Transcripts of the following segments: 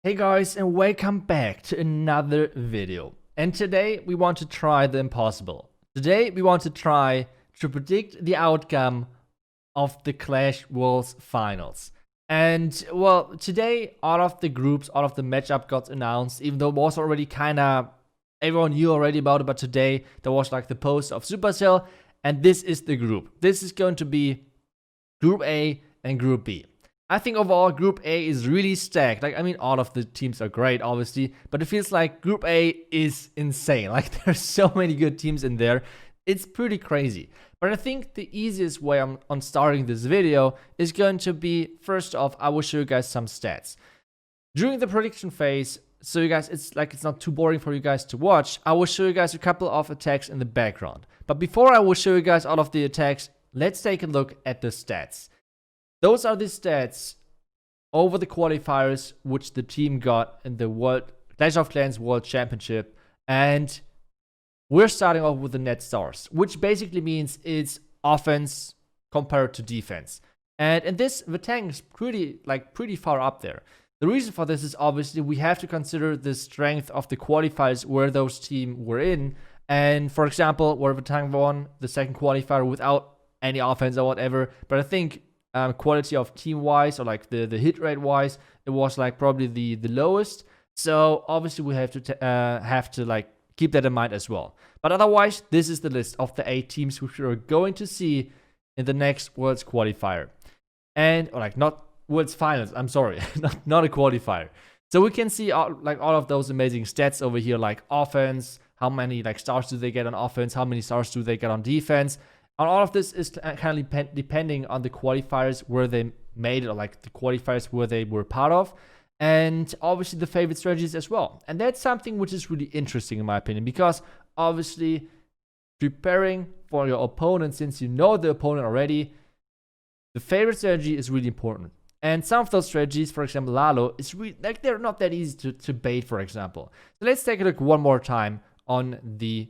Hey guys, and welcome back to another video. And today we want to try the impossible. Today we want to try to predict the outcome of the Clash Worlds finals. And well, today all of the groups, all of the matchup got announced, even though it was already kinda everyone knew already about it, but today there was like the post of Supercell, and this is the group. This is going to be Group A and Group B. I think overall Group A is really stacked. Like, I mean, all of the teams are great, obviously, but it feels like Group A is insane. Like, there's so many good teams in there. It's pretty crazy. But I think the easiest way on starting this video is going to be, first off, I will show you guys some stats. During the prediction phase, so you guys, it's not too boring for you guys to watch, I will show you guys a couple of attacks in the background. But before I will show you guys all of the attacks, let's take a look at the stats. Those are the stats over the qualifiers which the team got in the World Clash of Clans World Championship. And we're starting off with the net stars, which basically means it's offense compared to defense. And in this, the tank is pretty far up there. The reason for this is obviously we have to consider the strength of the qualifiers where those teams were in. And for example, where the tank won the second qualifier without any offense or whatever. But I think quality of team wise, or like the hit rate wise, it was like probably the lowest. So obviously we have to like keep that in mind as well. But otherwise, this is the list of the 8 teams which we're going to see in the next Worlds qualifier, and or like not Worlds finals. I'm sorry, not a qualifier. So we can see all of those amazing stats over here, like offense, how many like stars do they get on offense, how many stars do they get on defense. And all of this is kind of depending on the qualifiers where they made it, or like the qualifiers where they were part of, and obviously the favorite strategies as well. And that's something which is really interesting in my opinion, because obviously preparing for your opponent, since you know the opponent already, the favorite strategy is really important. And some of those strategies, for example, Lalo, is really like they're not that easy to bait, for example. So let's take a look one more time on the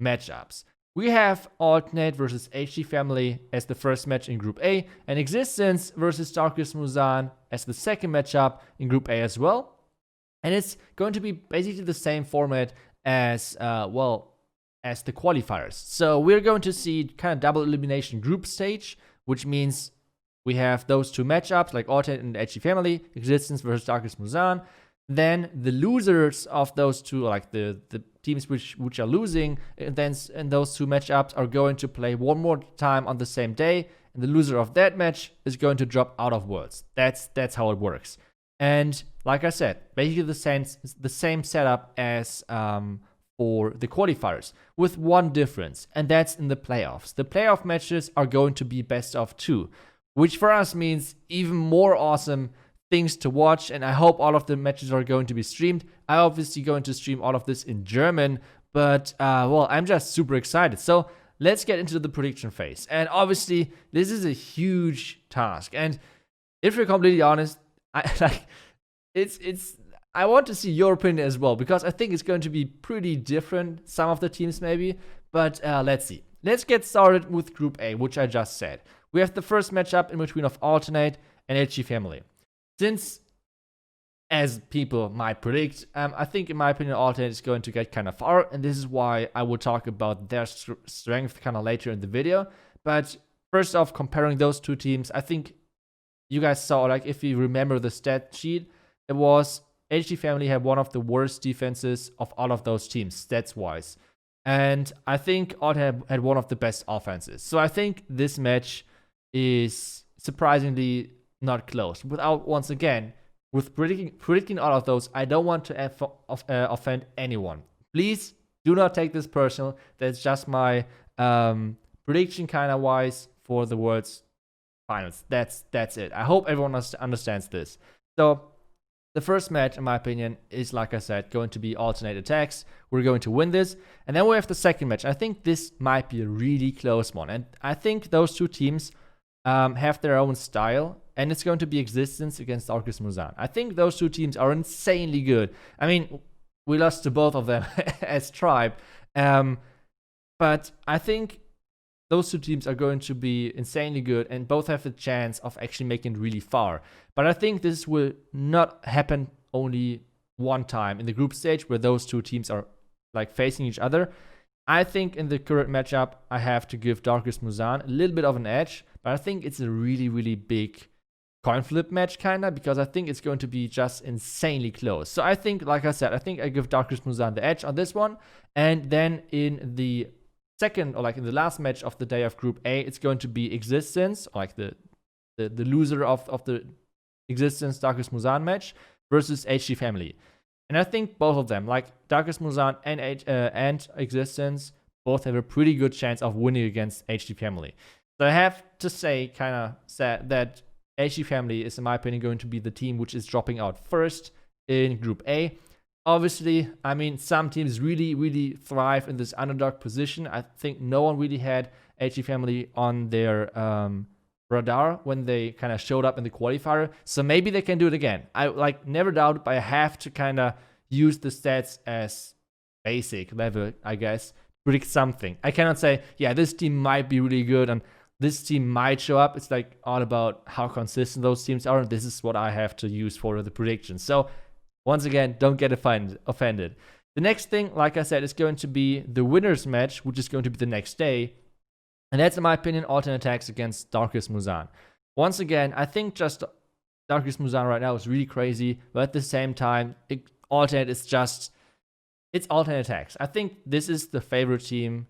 matchups. We have Alternate versus HG Family as the first match in Group A, and Existence versus Darkest Musan as the second matchup in Group A as well. And it's going to be basically the same format as, as the qualifiers. So we're going to see kind of double elimination group stage, which means we have those two matchups, like Alternate and HG Family, Existence versus Darkest Musan. Then the losers of those two, like the teams which are losing, and those two matchups are going to play one more time on the same day, and the loser of that match is going to drop out of Worlds. That's how it works. And like I said, basically the same setup as for the qualifiers, with one difference, and that's in the playoffs. The playoff matches are going to be best of 2, which for us means even more awesome things to watch, and I hope all of the matches are going to be streamed. I'm obviously going to stream all of this in German, but well, I'm just super excited. So let's get into the prediction phase. And obviously, this is a huge task. And if you're completely honest, I want to see your opinion as well, because I think it's going to be pretty different, some of the teams maybe. But let's see. Let's get started with Group A, which I just said. We have the first matchup in between of Alternate and HG Family. Since, as people might predict, I think in my opinion Alternate is going to get kind of far, and this is why I will talk about their strength kind of later in the video. But first off, comparing those two teams, I think you guys saw, like if you remember the stat sheet, it was HG Family had one of the worst defenses of all of those teams, stats-wise. And I think Alternate had one of the best offenses. So I think this match is surprisingly not close. Once again, with predicting all of those, I don't want to offend anyone. Please do not take this personal. That's just my prediction kind of wise for the Worlds finals. That's it. I hope everyone understands this. So the first match, in my opinion, is, like I said, going to be Alternate attacks. We're going to win this. And then we have the second match. I think this might be a really close one. And I think those two teams have their own style, and it's going to be Existence against Darkest Musan. I think those two teams are insanely good. I mean, we lost to both of them as Tribe, but I think those two teams are going to be insanely good, and both have the chance of actually making it really far. But I think this will not happen only one time in the group stage where those two teams are like facing each other. I think in the current matchup, I have to give Darkest Muzan a little bit of an edge, but I think it's a really, really big coin flip match, kinda, because I think it's going to be just insanely close. So I think, like I said, I think I give Darkest Muzan the edge on this one. And then in the second, or like in the last match of the day of Group A, it's going to be Existence, or like the loser of the Existence Darkest Muzan match versus HG Family. And I think both of them, like Darkest Muzan and Existence, both have a pretty good chance of winning against HG Family. So I have to say, kind of sad, that HG Family is, in my opinion, going to be the team which is dropping out first in Group A. Obviously, I mean, some teams really, really thrive in this underdog position. I think no one really had HG Family on their radar when they kind of showed up in the qualifier. So maybe they can do it again. I like never doubt, but I have to kind of use the stats as basic level, I guess, to predict something. I cannot say, yeah, this team might be really good and this team might show up. It's like all about how consistent those teams are. And this is what I have to use for the prediction. So once again, don't get offended. The next thing, like I said, is going to be the winners match, which is going to be the next day. And that's, in my opinion, alternate attacks against Darkest Muzan. Once again, I think just Darkest Muzan right now is really crazy, but at the same time, alternate is just, it's alternate attacks. I think this is the favorite team.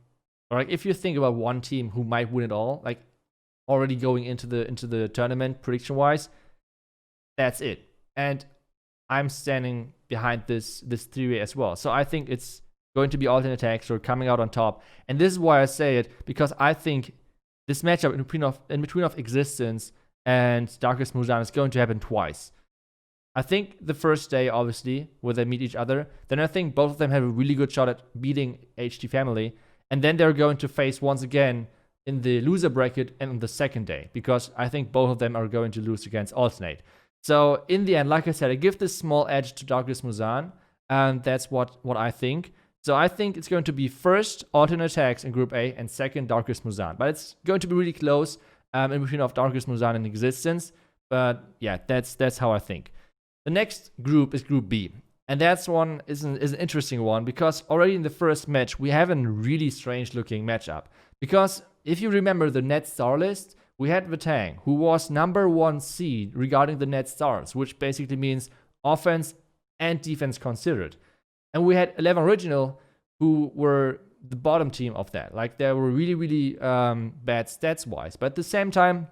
Or like if you think about one team who might win it all, like already going into the tournament prediction-wise, that's it. And I'm standing behind this theory as well. So I think it's going to be alternate attacks or coming out on top. And this is why I say it, because I think this matchup in between of Existence and Darkest Muzan is going to happen twice. I think the first day, obviously, where they meet each other, then I think both of them have a really good shot at beating HG Family. And then they're going to face once again in the loser bracket and on the second day, because I think both of them are going to lose against alternate. So in the end, like I said, I give this small edge to Darkest Muzan, and that's what I think. So I think it's going to be first alternate attacks in Group A and second Darkest Muzan. But it's going to be really close in between of Darkest Muzan and Existence. But yeah, that's how I think. The next group is Group B. And that's one is an interesting one, because already in the first match, we have a really strange looking matchup. Because if you remember the net star list, we had Vatang, who was number 1 seed regarding the net stars, which basically means offense and defense considered. And we had 11 Original, who were the bottom team of that. Like, they were really, really bad stats-wise. But at the same time,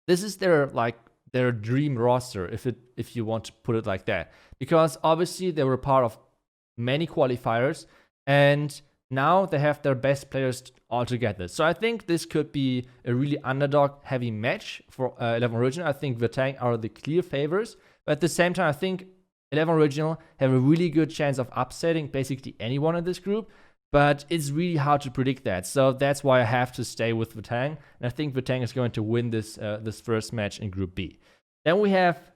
this is their dream roster, if you want to put it like that. Because obviously they were part of many qualifiers, and now they have their best players all together. So I think this could be a really underdog-heavy match for 11 Original. I think Vatang are the clear favors. But at the same time, I think 11 Original have a really good chance of upsetting basically anyone in this group. But it's really hard to predict that. So that's why I have to stay with Vatang. And I think Vatang is going to win this first match in Group B. Then we have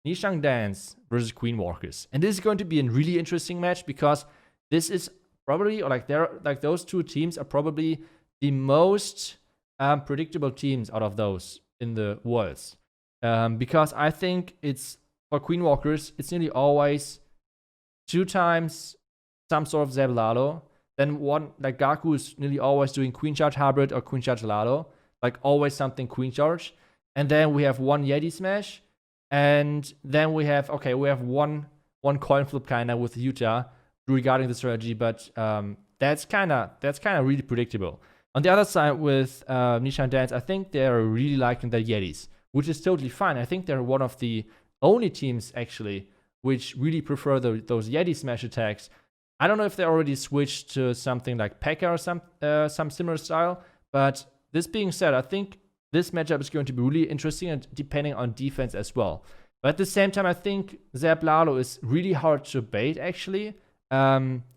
Nishang Dance versus Queen Walkers. And this is going to be a really interesting match, because this is probably, or like those two teams are probably the most predictable teams out of those in the worlds. Because I think it's, for Queen Walkers, it's nearly always 2 times some sort of Zeb Lalo. Then one, like Gaku is nearly always doing Queen Charge Hybrid or Queen Charge Lalo. Like always something Queen Charge. And then we have one Yeti Smash. And then we have one coin flip kinda with Utah regarding the strategy, but that's kinda really predictable. On the other side with Nishan Dance, I think they're really liking their Yetis, which is totally fine. I think they're one of the only teams actually which really prefer those Yeti Smash attacks. I don't know if they already switched to something like P.E.K.K.A or some similar style, but this being said, I think this matchup is going to be really interesting, and depending on defense as well. But at the same time, I think Zeb Lalo is really hard to bait, actually.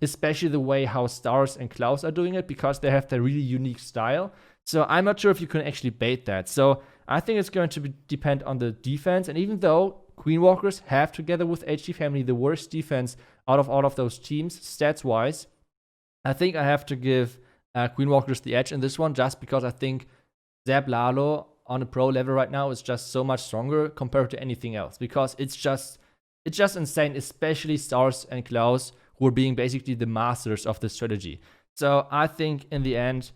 Especially the way how Stars and Klaus are doing it, because they have their really unique style. So I'm not sure if you can actually bait that. So I think it's going to depend on the defense. And even though Queen Walkers have, together with HG Family, the worst defense out of all of those teams, stats-wise, I think I have to give Queen Walkers the edge in this one, just because I think Zeb Lalo on a pro level right now is just so much stronger compared to anything else, because it's just it's just insane, especially Stars and Klaus, who are being basically the masters of this strategy. So I think in the end,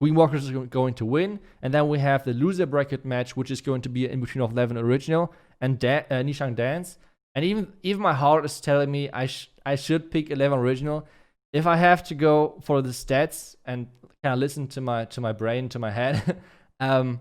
Queenwalkers is going to win, and then we have the loser bracket match, which is going to be in between of 11 Original and Nishang Dance. And even my heart is telling me I should pick 11 Original. If I have to go for the stats and kind of listen to my brain, to my head, I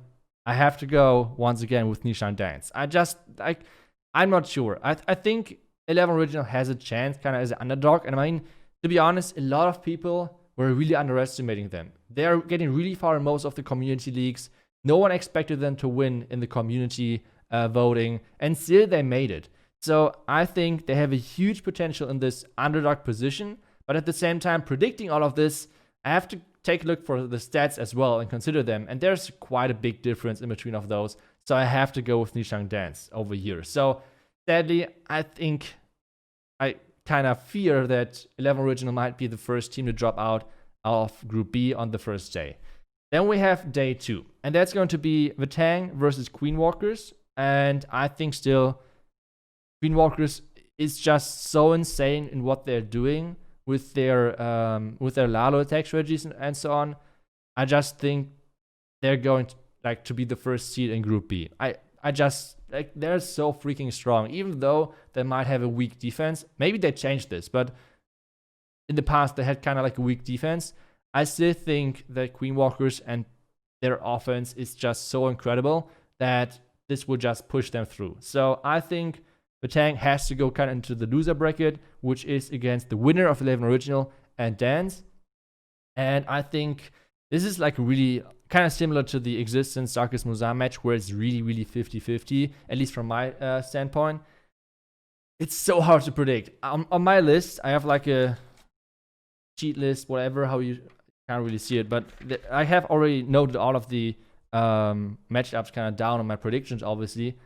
have to go once again with Nishang Dance. I'm not sure. I think 11 Original has a chance, kind of as an underdog. And I mean, to be honest, a lot of people were really underestimating them. They're getting really far in most of the community leagues. No one expected them to win in the community voting, and still they made it. So I think they have a huge potential in this underdog position. But at the same time, predicting all of this, I have to take a look for the stats as well and consider them. And there's quite a big difference in between of those. So I have to go with Nishang Dance over here. So sadly, I think I kind of fear that 11 Original might be the first team to drop out of Group B on the first day. Then we have day 2, and that's going to be Vatang versus Queenwalkers. And I think still Queenwalkers is just so insane in what they're doing with their Lalo attack strategies and so on. I just think they're going to be the first seed in Group B. I just they're so freaking strong, even though they might have a weak defense. Maybe they changed this, but in the past they had kind of like a weak defense. I still think that Queenwalkers and their offense is just so incredible that this would just push them through. So I think Vatang has to go kind of into the loser bracket, which is against the winner of 11 Original and Dance. And I think this is like really kind of similar to the Existence Darkest Muzan match, where it's really, really 50-50, at least from my standpoint. It's so hard to predict. On my list, I have like a cheat list, whatever, how you can't really see it, but I have already noted all of the matchups kind of down on my predictions, obviously.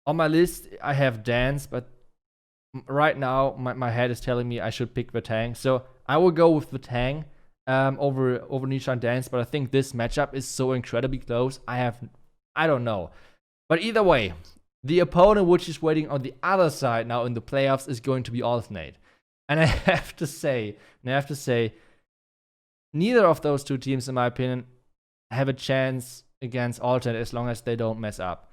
On my list, I have Dance, but right now, my head is telling me I should pick Vatang. So I will go with Vatang over Nishang Dance, but I think this matchup is so incredibly close. I don't know. But either way, the opponent which is waiting on the other side now in the playoffs is going to be Alternate. And I have to say, neither of those two teams, in my opinion, have a chance against Alternate as long as they don't mess up.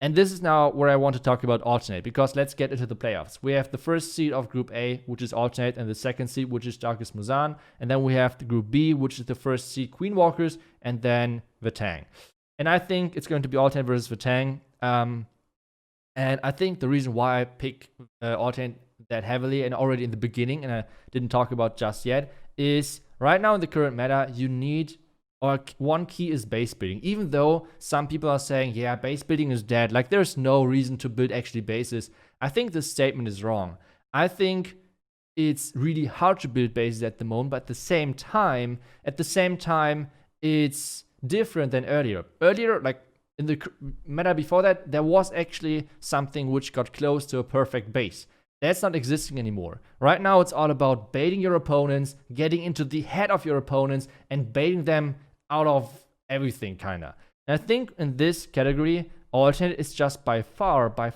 And this is now where I want to talk about Alternate, because let's get into the playoffs. We have the first seed of Group A, which is Alternate, and the second seed, which is Darkest Muzan. And then we have the Group B, which is the first seed, Queenwalkers, and then Vatang. And I think it's going to be Alternate versus Vatang. And I think the reason why I pick Alternate that heavily, and already in the beginning, and I didn't talk about just yet, is right now in the current meta, you need, or one key is base building. Even though some people are saying, yeah, base building is dead, like there's no reason to build actually bases. I think this statement is wrong. I think it's really hard to build bases at the moment, but at the same time, it's different than earlier. Earlier, like in the meta before that, there was actually something which got close to a perfect base. That's not existing anymore. Right now, it's all about baiting your opponents, getting into the head of your opponents, and baiting them out of everything, kinda. And I think in this category, Alternate is just by far, by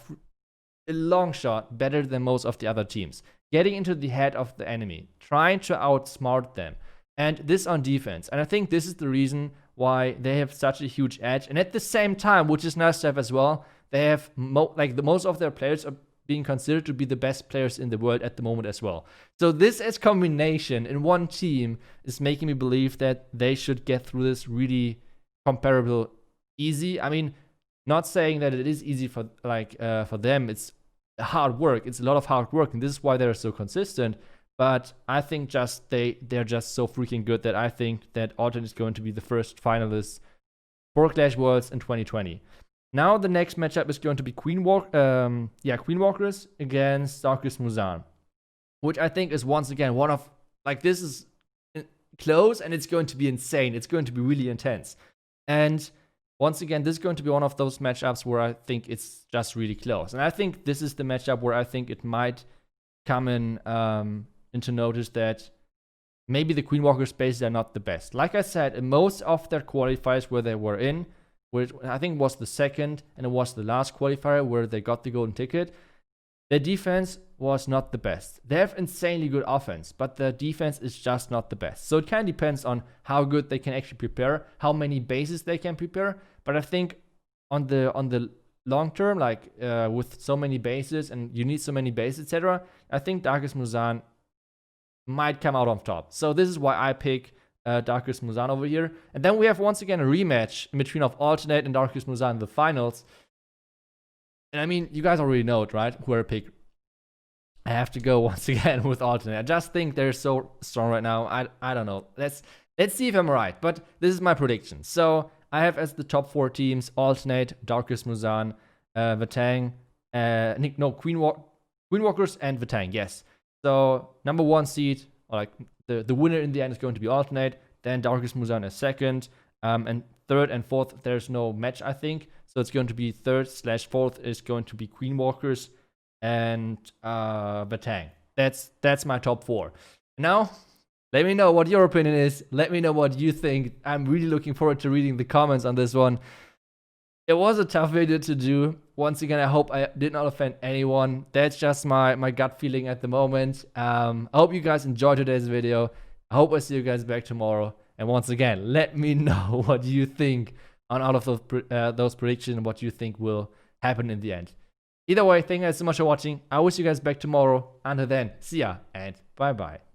a long shot, better than most of the other teams. Getting into the head of the enemy, trying to outsmart them, and this on defense. And I think this is the reason why they have such a huge edge. And at the same time, which is nice to have as well, they have most of their players are being considered to be the best players in the world at the moment as well. So this as combination in one team is making me believe that they should get through this really comparable easy. I mean, not saying that it is easy for them. It's hard work. It's a lot of hard work, and this is why they're so consistent. But I think they're just so freaking good that I think that Alternate is going to be the first finalist for Clash Worlds in 2020. Now the next matchup is going to be Queenwalkers against Darkest Muzan, which I think is once again one of, like, this is close and it's going to be insane. It's going to be really intense. And once again, this is going to be one of those matchups where I think it's just really close. And I think this is the matchup where I think it might come into notice that maybe the Queenwalker spaces are not the best. Like I said, in most of their qualifiers where they were in, which I think was the second and it was the last qualifier where they got the golden ticket, Their defense was not the best. They have insanely good offense, but their defense is just not the best. So it kind of depends on how good they can actually prepare, how many bases they can prepare. But I think on the long term, like with so many bases and you need so many bases, etc., I think Darkest Musan might come out on top. So this is why I pick Darkest Musan over here. And then we have once again a rematch in between of Alternate and Darkest Musan in the finals. And I mean, you guys already know it, right? Who I pick. I have to go once again with Alternate. I just think they're so strong right now. I don't know. Let's see if I'm right. But this is my prediction. So I have as the top 4 teams Alternate, Darkest Musan, Vatang, Queenwalkers and Vatang. Yes. So number 1 seed, or like the winner in the end is going to be Alternate. Then Darkest Musan is second. And third and fourth, there's no match, I think. So it's going to be third/4th is going to be Queenwalkers and Vatang. That's my top 4. Now, let me know what your opinion is. Let me know what you think. I'm really looking forward to reading the comments on this one. It was a tough video to do. Once again, I hope I did not offend anyone. That's just my gut feeling at the moment. I hope you guys enjoyed today's video. I hope I see you guys back tomorrow. And once again, let me know what you think on all of those predictions and what you think will happen in the end. Either way, thank you guys so much for watching. I will see you guys back tomorrow. Until then, see ya and bye-bye.